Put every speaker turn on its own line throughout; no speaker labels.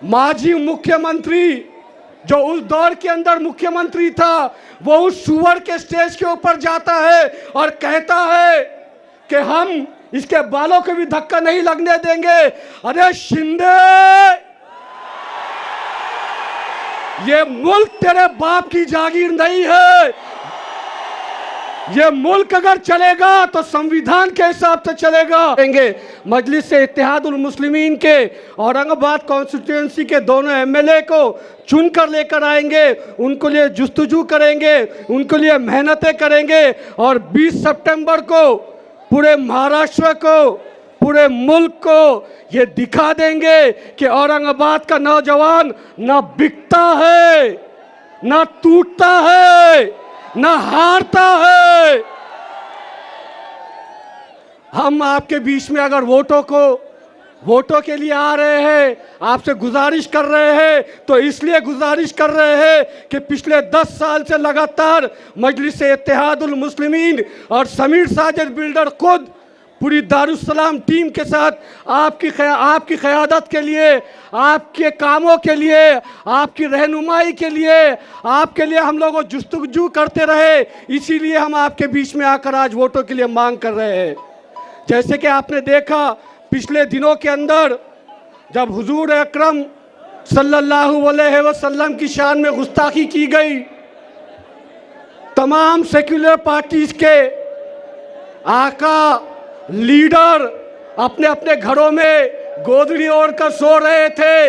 माजी मुख्यमंत्री जो उस दौर के अंदर मुख्यमंत्री था, वो उस सुअर के स्टेज के ऊपर जाता है और कहता है कि हम इसके बालों को भी धक्का नहीं लगने देंगे। अरे शिंदे, ये मुल्क तेरे बाप की जागीर नहीं है। ये मुल्क अगर चलेगा तो संविधान के हिसाब से चलेगा। मजलिस से इत्तेहादुल मुस्लिमीन के औरंगाबाद कॉन्स्टिट्यूएंसी के दोनों एमएलए को चुनकर लेकर आएंगे, उनको लिए जुस्तजू करेंगे, उनको लिए मेहनतें करेंगे और 20 सितंबर को पूरे महाराष्ट्र को, पूरे मुल्क को ये दिखा देंगे कि औरंगाबाद का नौजवान ना बिकता है, ना टूटता है, ना हारता है। हम आपके बीच में अगर वोटों के लिए आ रहे हैं, आपसे गुजारिश कर रहे हैं, तो इसलिए गुजारिश कर रहे हैं कि पिछले 10 साल से लगातार मजलिस इत्तेहादुल मुस्लिमीन और समीर साजिद बिल्डर खुद पूरी दारुस्सलाम टीम के साथ आपकी क़यादत के लिए, आपके कामों के लिए, आपकी रहनुमाई के लिए, आपके लिए हम लोगों को जुस्तजू करते रहे। इसीलिए हम आपके बीच में आकर आज वोटों के लिए मांग कर रहे हैं। जैसे कि आपने देखा पिछले दिनों के अंदर जब हुजूर अकरम सल्लल्लाहु अलैहि वसल्लम की शान में गुस्ताखी की गई, तमाम सेक्युलर पार्टीज के आका लीडर अपने अपने घरों में गोदड़ी ओढ़ कर सो रहे थे।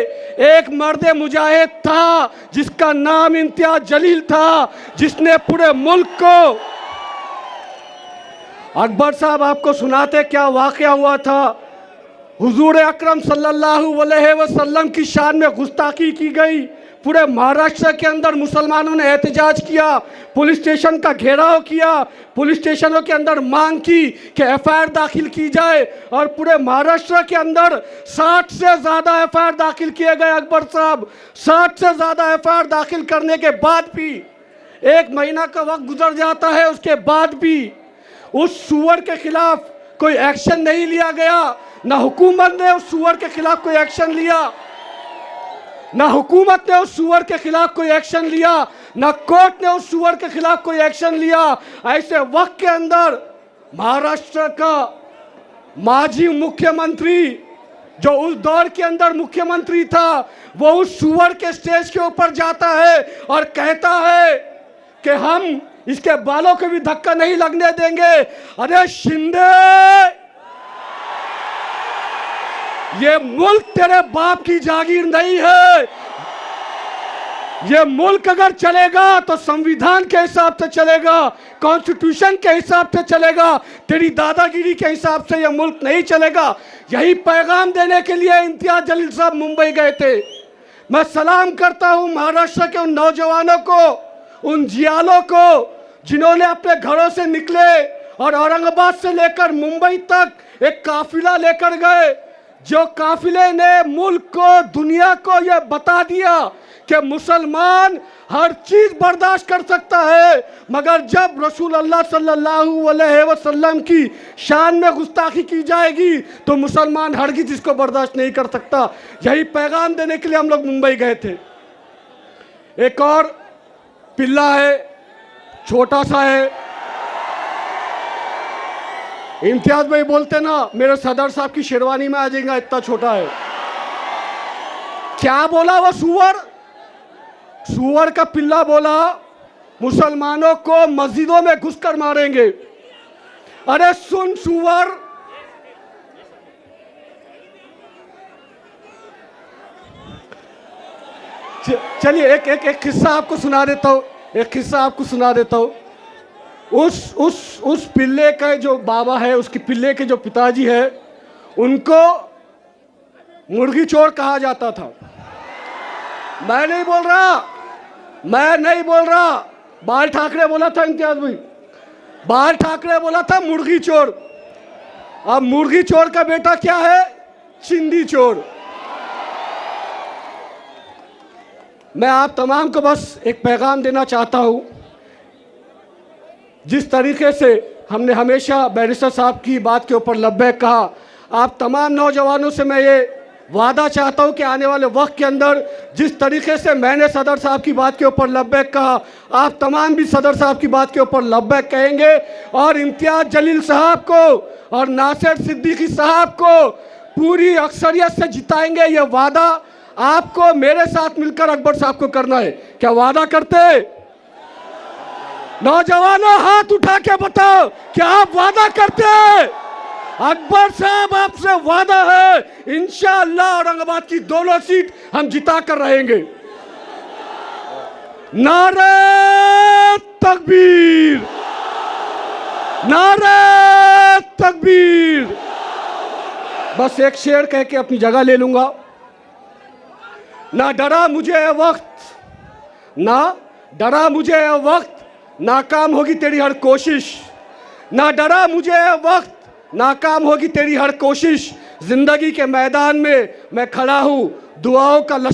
एक मर्द मुजाहिद था जिसका नाम इम्तियाज जलील था, जिसने पूरे मुल्क को, अकबर साहब आपको सुनाते क्या वाक़या हुआ था। हुजूर अकरम सल्लल्लाहु अलैहि वसल्लम की शान में गुस्ताखी की गई। पूरे महाराष्ट्र के अंदर मुसलमानों ने एहतजाज किया, पुलिस स्टेशन का घेराव किया, पुलिस स्टेशनों के अंदर मांग की कि एफआईआर दाखिल की जाए और पूरे महाराष्ट्र के अंदर 60 से ज़्यादा एफआईआर दाखिल किए गए। अकबर साहब 60 से ज़्यादा एफआईआर दाखिल करने के बाद भी 1 महीना का वक्त गुजर जाता है, उसके बाद भी उस सुअर के खिलाफ कोई एक्शन नहीं लिया गया। ना हुकूमत ने उस सुअर के खिलाफ कोई एक्शन लिया, ना हुकूमत ने उस सुअर के खिलाफ कोई एक्शन लिया, ना कोर्ट ने उस सुअर के खिलाफ कोई एक्शन लिया। ऐसे वक्त के अंदर महाराष्ट्र का माजी मुख्यमंत्री जो उस दौर के अंदर मुख्यमंत्री था, वो उस सुअर के स्टेज के ऊपर जाता है और कहता है कि हम इसके बालों को भी धक्का नहीं लगने देंगे। अरे शिंदे, ये मुल्क तेरे बाप की जागीर नहीं है। ये मुल्क अगर चलेगा तो संविधान के हिसाब से चलेगा, कॉन्स्टिट्यूशन के हिसाब से चलेगा, तेरी दादागिरी के हिसाब से ये मुल्क नहीं चलेगा। यही पैगाम देने के लिए इम्तियाज जलील साहब मुंबई गए थे। मैं सलाम करता हूं महाराष्ट्र के उन नौजवानों को, उन जियालों को जिन्होंने अपने घरों से निकले और औरंगाबाद से लेकर मुंबई तक एक काफिला लेकर गए, जो काफिले ने मुल्क को, दुनिया को यह बता दिया कि मुसलमान हर चीज बर्दाश्त कर सकता है, मगर जब रसूल अल्लाह सल्लल्लाहु अलैहि वसल्लम की शान में गुस्ताखी की जाएगी तो मुसलमान हरगिज़ इसको बर्दाश्त नहीं कर सकता। यही पैगाम देने के लिए हम लोग मुंबई गए थे। एक और पिल्ला है, छोटा सा है। इम्तियाज भाई बोलते ना मेरे सदर साहब की शेरवानी में आ जाएगा, इतना छोटा है। क्या बोला वो सुअर का पिल्ला बोला मुसलमानों को मस्जिदों में घुसकर मारेंगे। अरे सुन सुअर, चलिए एक किस्सा आपको सुना देता हूँ। उस पिल्ले का जो बाबा है, उसके पिल्ले के जो पिताजी है, उनको मुर्गी चोर कहा जाता था। मैं नहीं बोल रहा, बाल ठाकरे बोला था। इम्तियाज भाई, बाल ठाकरे बोला था मुर्गी चोर। अब मुर्गी चोर का बेटा क्या है? चिंदी चोर। मैं आप तमाम को बस एक पैगाम देना चाहता हूं। जिस तरीके से हमने हमेशा बैरिस्टर साहब की बात के ऊपर लब्बैक कहा, आप तमाम नौजवानों से मैं ये वादा चाहता हूं कि आने वाले वक्त के अंदर जिस तरीके से मैंने सदर साहब की बात के ऊपर लब्बैक कहा, आप तमाम भी सदर साहब की बात के ऊपर लब्बैक कहेंगे और इम्तियाज जलील साहब को और नासिर सिद्दीकी साहब को पूरी अक्सरियत से जिताएंगे। ये वादा आपको मेरे साथ मिलकर अकबर साहब को करना है। क्या वादा करते? नौजवानों हाथ उठा के बताओ, क्या आप वादा करते हैं? अकबर साहब आपसे वादा है, इंशाअल्लाह औरंगाबाद की दोनों सीट हम जिता कर रहेंगे। नारे तकबीर, नारे तकबीर। बस एक शेर कह के अपनी जगह ले लूंगा। ना डरा मुझे वक्त, ना डरा मुझे वक्त, नाकाम होगी तेरी हर कोशिश। ना डरा मुझे वक्त, नाकाम होगी तेरी हर कोशिश। जिंदगी के मैदान में मैं खड़ा हूं, दुआओं का लश्कर